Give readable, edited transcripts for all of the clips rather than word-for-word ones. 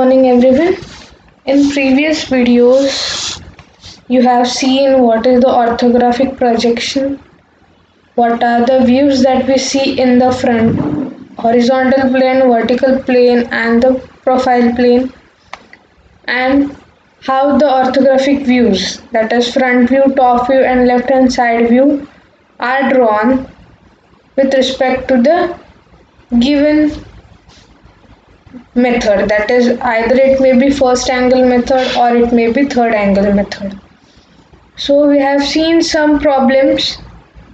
morning everyone. In previous videos, you have seen what is the orthographic projection, what are the views that we see in the front, horizontal plane, vertical plane, and the profile plane, and how the orthographic views, that is front view, top view, and left hand side view, are drawn with respect to the given method, that is either it may be first angle method or it may be third angle method. So we have seen some problems,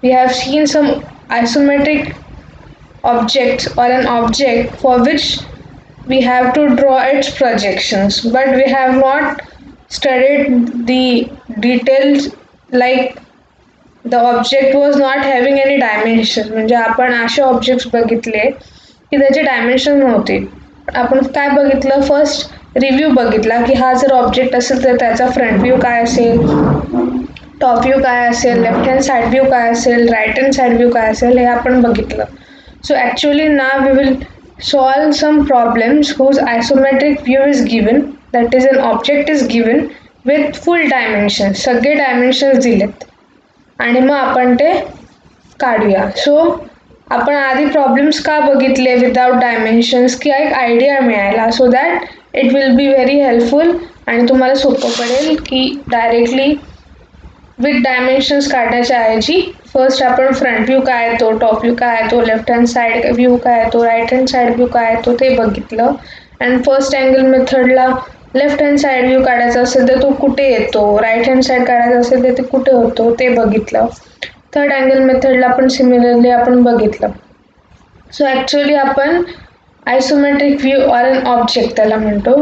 we have seen some isometric objects or an object for which we have to draw its projections, but we have not studied the details, like the object was not having any dimension. म्हणजे आपण असे objects बघितले की त्याचे dimension नव्हते. आपण काय बघितलं, फर्स्ट रिव्ह्यू बघितला की हा जर ऑब्जेक्ट असेल तर त्याचा फ्रंट व्ह्यू काय असेल, टॉप व्ह्यू काय असेल, लेफ्ट हँड साइड व्ह्यू काय असेल, राईट हँड साइड व्ह्यू काय असेल, हे आपण बघितलं. So actually now we will solve some problems whose isometric view is given, that is an object is given with full dimensions, सगळे डायमेन्शन्स दिलेत आणि मग आपण ते काढूया. सो आपण आधी प्रॉब्लेम्स का बघितले विदाउट डायमेन्शन्स की एक आयडिया मिळायला, so that it will be very helpful आणि तुम्हाला सोपं पडेल की डायरेक्टली विथ डायमेन्शन्स काढण्याच्या ऐवजी फर्स्ट आपण फ्रंट व्ह्यू काय येतो, टॉप व्ह्यू काय येतो, लेफ्ट हँड साइड व्ह्यू काय येतो, राईट हँड साइड व्ह्यू काय येतो ते बघितलं. And first angle मेथडला left hand side view काढायचा असेल तर तो कुठे येतो, राईट हँड साइड काढायचा असेल तर ते कुठे होतो ते बघितलं. थर्ड अँगल मेथडला पण सिमिलरली आपण बघितलं. सो ॲक्च्युअली आपण isometric view or an object त्याला म्हणतो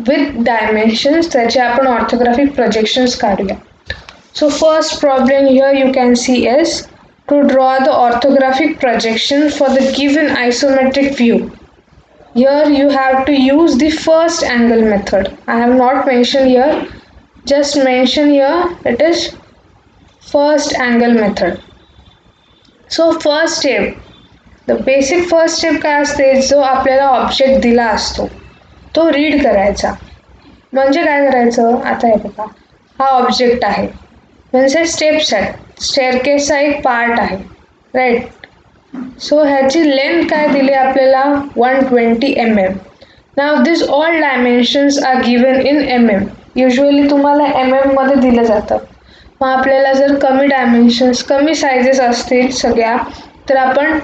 विथ डायमेन्शन्स, त्याचे आपण ऑर्थोग्राफिक प्रोजेक्शन्स काढूया. So first problem here you can see is to draw the orthographic projection for the given isometric view. Here you have to use the first angle method. I have not mentioned here, just mention here it is first angle method. So first step, the basic first step काय असते, जो आपल्याला object दिला असतो तो read करायचा. म्हणजे काय करायचं, आता हे बघा हा ऑब्जेक्ट आहे म्हणजे स्टेप्स आहेत, स्टेअरकेसचा एक पार्ट आहे, राईट. सो ह्याची लेंथ काय दिली आपल्याला 120 mm. Now this all dimensions are given in mm. Usually तुम्हाला mm मध्ये दिलं जातं. मग आपल्याला जर कमी डायमेन्शन्स, कमी साइजेस असतील सगळ्या तर आपण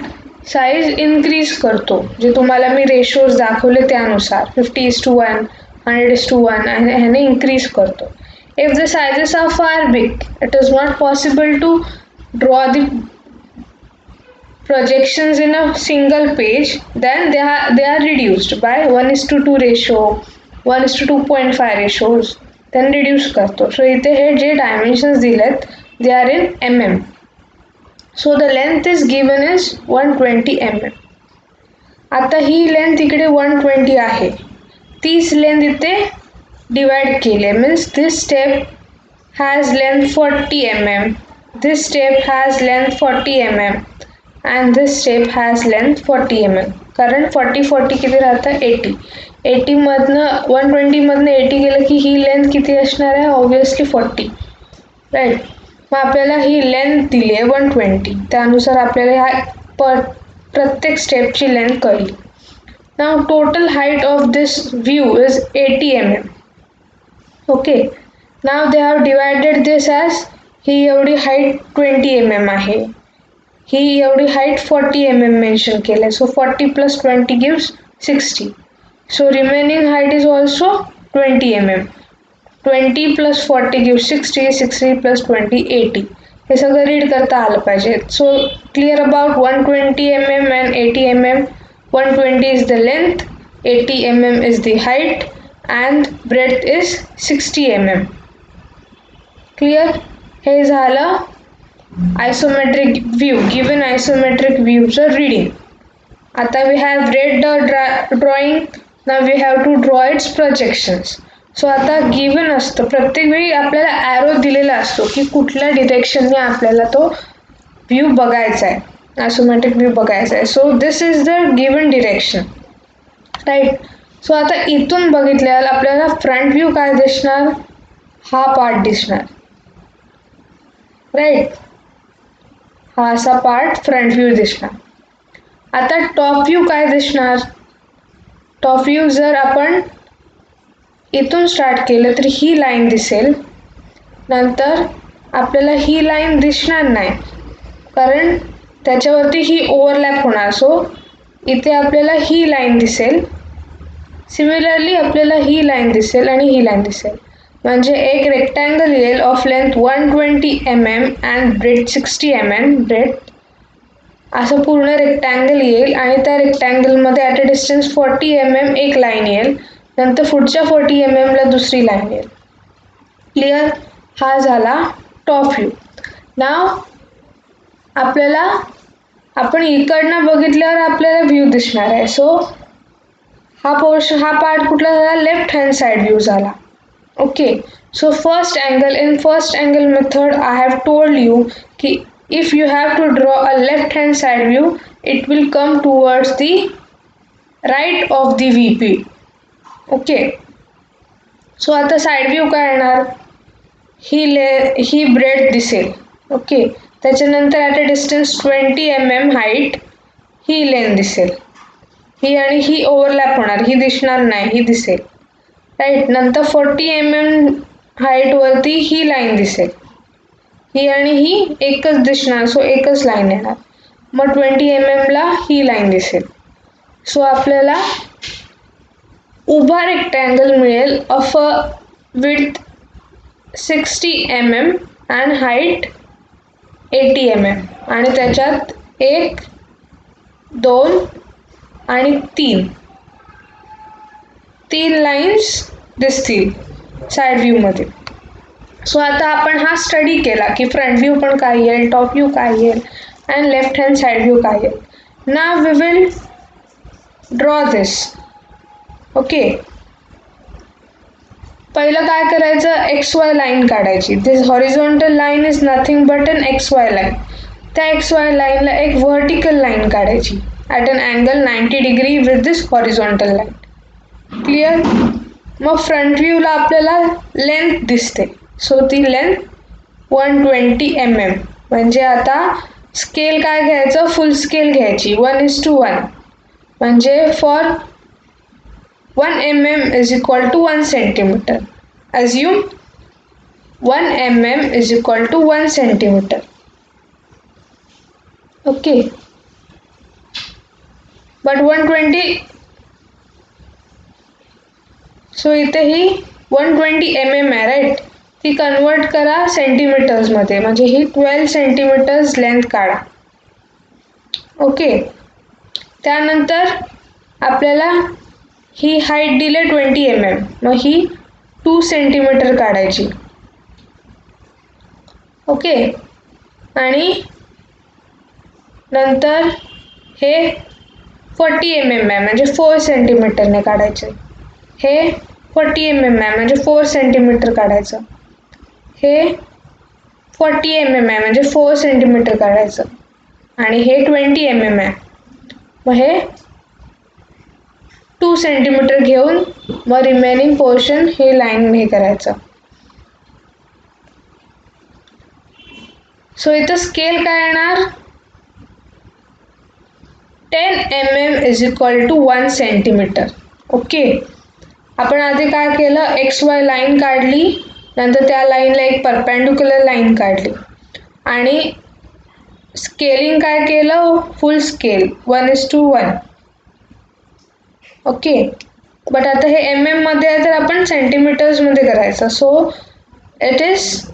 साईज इन्क्रीज करतो, जे तुम्हाला मी रेशोज दाखवले त्यानुसार 50:1, 100:1 आणि ह्याने इन्क्रीज करतो. If the sizes are far big, it is not possible to draw the projections in a single page, then they are reduced by 1:2 ratio, 1:2.5 ratios, then reduce करतो. So इथे हे जे dimensions दिलेत they are in mm. So the length is given is 120 mm. आता ही length इकडे 120 आहे, तीच length इथे डिवाइड केले, means this step has length 40 mm, this step has length 40 mm and this step has length 40 mm. कारण 40 किती राहतं 80 मधनं 120 मधनं 80 गेलं की ही लेंथ किती असणार आहे, ऑब्विसली 40, राईट. मग आपल्याला ही लेंथ दिली आहे 120, त्यानुसार आपल्याला ह्या प्रत्येक स्टेपची लेंथ कळली. Now total height of this view is 80 mm. Okay, now they have divided this as ही एवढी हाईट 20 mm आहे, ही एवढी हाईट 40 mm मेन्शन केलं. So 40 + 20 gives 60. So remaining height is also 20 mm. 20 + 40 gives 60, 60 + 20 80. हे सगळं रीड करता आलं पाहिजे. So clear about 120 mm and 80 mm. 120 is the length, 80 mm is the height and breadth is 60 mm. Clear? हे झालं isometric view, given isometric views reading. आता we have read the drawing, now we have to draw its projections. So आता given असतं, प्रत्येक वेळी आपल्याला arrow दिलेला असतो की कुठल्या डिरेक्शनने आपल्याला तो व्ह्यू बघायचा आहे, आयसोमेट्रिक व्ह्यू बघायचा आहे. So this is the given direction, right. So आता इथून बघितल्यावर आपल्याला फ्रंट व्ह्यू काय दिसणार, हा पार्ट दिसणार, राईट, हा असा पार्ट फ्रंट व्ह्यू दिसणार. आता टॉप व्ह्यू काय दिसणार, टॉप व्ह्यू जर आपण इथून स्टार्ट केलं तर ही लाईन दिसेल, नंतर आपल्याला ही लाईन दिसणार नाही कारण त्याच्यावरती ही ओव्हरलॅप होणार. सो इथे आपल्याला ही लाईन दिसेल, सिमिलरली आपल्याला ही लाईन दिसेल आणि ही लाईन दिसेल. म्हणजे एक रेक्टँगल येईल of length 120 mm and bread 60 mm bread, असं पूर्ण रेक्टँगल येईल आणि त्या रेक्टँगलमध्ये ॲट अ डिस्टन्स 40 mm एक लाईन येईल, नंतर पुढच्या 40 mm ला दुसरी लाईन येईल. क्लिअर, हा झाला टॉप व्ह्यू. नाव आपल्याला आपण इकडनं बघितल्यावर आपल्याला व्ह्यू दिसणार आहे. सो हा पार्ट कुठला झाला, लेफ्ट हँड साइड व्ह्यू झाला. Okay, so first angle, in first angle method I have told you की if you have to draw a left hand side view it will come towards the right of the VP. Okay, so आता side view काय येणार, ही bread दिसेल. Okay, त्याच्यानंतर at a distance 20 mm height ही लेन दिसेल, ही आणि ही ओव्हरलॅप होणार, ही दिसणार नाही, ही दिसेल, राईट. नंतर 40 mm हाईट वरती ही लाईन दिसेल, ही आणि ही एकच दिसणार, सो एकच लाईन येणार. मग 20 mm ला ही लाईन दिसेल. सो आपल्याला उभा रेक्टँगल मिळेल of a width 60 mm and height 80 mm आणि त्याच्यात 1, 2 आणि 3 लाईन्स दिसतील साइड व्ह्यू मध्ये. सो आता आपण हा स्टडी केला की फ्रंट व्ह्यू पण काय येईल, टॉप व्ह्यू काय येईल and left hand side view काय येईल. Now we will draw this. Okay, पहिलं काय करायचं, XY लाईन काढायची. This horizontal line is nothing but an XY line. त्या XY लाईनला एक व्हर्टिकल लाईन काढायची at an angle 90 degree with this horizontal line. Clear. मग फ्रंट व्ह्यूला आपल्याला लेंथ दिसते, सो ती लेंथ 120 mm. म्हणजे आता स्केल काय घ्यायचं, फुल स्केल घ्यायची 1:1. म्हणजे for 1 mm is equal to 1 centimeter. Assume 1 mm is equal to 1 centimeter. Okay. But 120, so इथे ही 120 mm आहे, राईट. ती कन्वर्ट करा सेंटीमीटर्स मध्ये, म्हणजे ही 12 सेंटीमीटर्स लेंथ काढा. ओके, त्यानंतर आपल्याला ही हाईट दिले 20 mm, मग ही 2 सेंटीमीटर काढायची. ओके, आणि नंतर हे 40 mm आहे म्हणजे 4 सेंटीमीटरने काढायचे. हे 40 mm आहे म्हणजे 4 सेंटीमीटर काढायचं. हे 40 mm आहे म्हणजे 4 सेंटीमीटर काढायचं. आणि हे 20 mm आहे, मग हे 2 सेंटीमीटर घेऊन मग रिमेनिंग पोर्शन हे लाईन हे करायचं. सो इथं स्केल काय येणार, 10 mm is equal to 1 centimetre. Okay, आपण आधी काय केलं, XY लाईन काढली, नंतर त्या लाईनला एक परपेंडिक्युलर लाईन काढली आणि स्केलिंग काय केलं, फुल स्केल 1:1. ओके, बट आता हे mm मध्ये आहे तर आपण सेंटीमीटर्स मध्ये करायचं. सो इट इज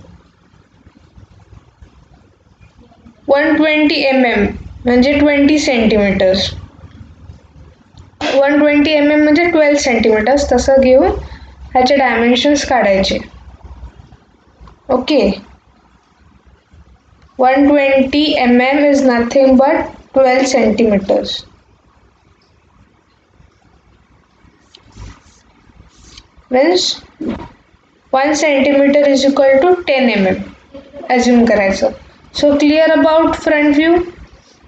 120 mm म्हणजे 20 सेंटीमीटर्स. 120 mm म्हणजे 12 सेंटीमीटर्स. तसं घेऊन ह्याचे डायमेन्शन्स काढायचे. Okay, 120 mm is nothing but 12 centimeters. Means 1 centimeter is equal to 10 mm. Assume करायचं. So clear about front view.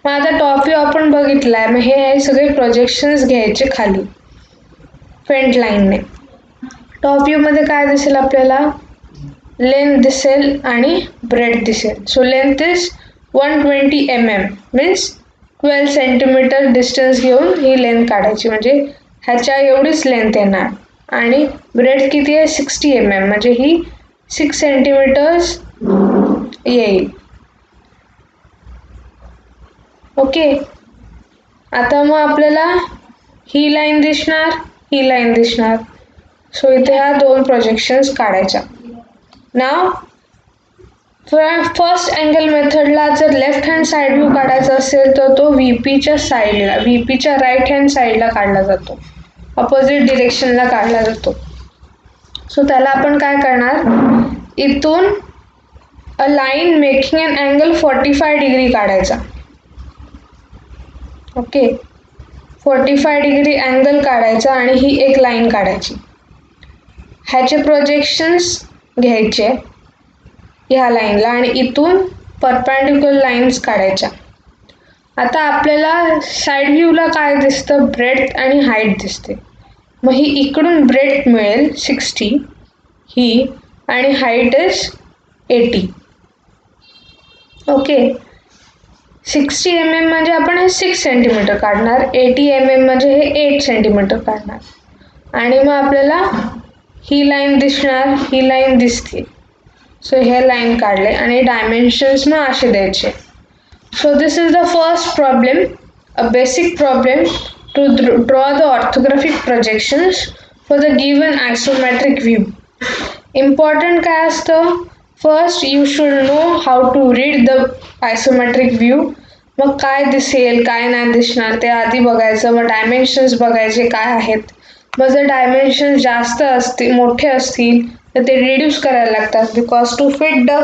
मग आता टॉप व्ह्यू आपण बघितलाय, मग हे सगळे प्रोजेक्शन्स घ्यायचे खाली. फेंट लाईनने. टॉप व्ह्यूमध्ये काय दिसेल आपल्याला, लेंथ दिसेल आणि ब्रेड दिसेल. So length is 120 mm means 12 centimetre distance घेऊन ही लेंथ काढायची, म्हणजे ह्याच्या एवढीच लेंथ येणार. आणि ब्रेड किती आहे, 60 mm, म्हणजे ही 6 सेंटीमीटर्स येईल. ओके, आता मग आपल्याला ही लाईन दिसणार, ही लाईन दिसणार. सो इथे ह्या दोन प्रोजेक्शन्स काढायच्या. नाव फर्स्ट अँगल मेथडला जर लेफ्ट हँड साइड व्ह्यू काढायचा असेल तर तो व्हीपीच्या साईडला, व्हीपीच्या राईट हँड साईडला काढला जातो, ऑपोजिट डिरेक्शनला काढला जातो. सो त्याला आपण काय करणार, इथून a line making an angle 45 degree काढायचा. ओके, 45 डिग्री अँगल काढायचा आणि ही एक लाईन काढायची. ह्याचे प्रोजेक्शन्स घ्यायचे ह्या लाईनला आणि इथून परपेंडिक्युलर लाईन्स काढायच्या. आता आपल्याला साईड व्ह्यूला काय दिसतं, ब्रेड्थ आणि हाईट दिसते. मग ही इकडून ब्रेड्थ मिळेल 60 ही, आणि हाईट इज 80. ओके, 60 mm म्हणजे आपण हे 6 सेंटीमीटर काढणार, 80 mm म्हणजे हे 8 सेंटीमीटर काढणार. आणि मग आपल्याला ही लाईन दिसणार, ही लाईन दिसते. सो हे लाईन काढले आणि डायमेन्शन्स मग असे द्यायचे. So this is the first problem, a basic problem to draw the orthographic projections for the given isometric view. Important काय असतं, first you should know how to read the isometric view. मग काय दिसेल काय नाही दिसणार ते आधी बघायचं, मग डायमेन्शन्स बघायचे काय आहेत. मग जर डायमेन्शन्स जास्त असतील, मोठे असतील तर ते रिड्यूस करायला लागतात, because to fit the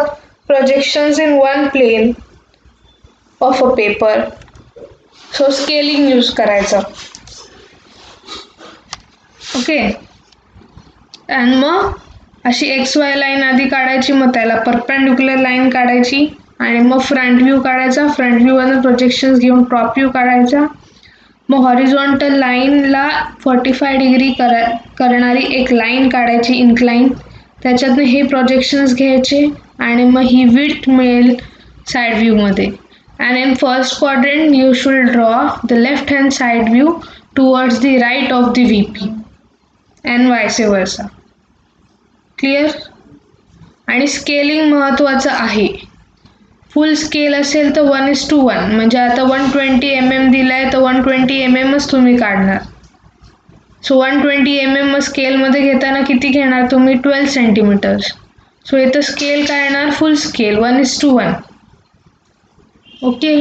projections in one plane of a paper. So scaling use करायचं. ओके, आणि मग अशी XY लाईन आधी काढायची, मग त्याला परपेंडिक्युलर लाईन काढायची, आणि मग फ्रंट व्ह्यू काढायचा. फ्रंट व्ह्यू वरून प्रोजेक्शन्स घेऊन टॉप व्ह्यू काढायचा. मग हॉरिझॉन्टल लाईनला 45 डिग्री करणारी एक लाईन काढायची, इन्क्लाइन. त्याच्यातनं हे प्रोजेक्शन्स घ्यायचे आणि मग ही विड्थ मिळेल साईड व्ह्यूमध्ये. And in first quadrant you should draw the left hand side view towards the right of the VP and vice versa. Clear. आणि स्केलिंग महत्त्वाचं आहे. फुल स्केल असेल तर 1:1, म्हणजे आता 120 mm दिलाय तर 120 mmच तुम्ही काढणार. सो 120 mm स्केलमध्ये घेताना किती घेणार तुम्ही, 12 सेंटीमीटर्स. सो इथं स्केल काय येणार, फुल स्केल 1:1. ओके.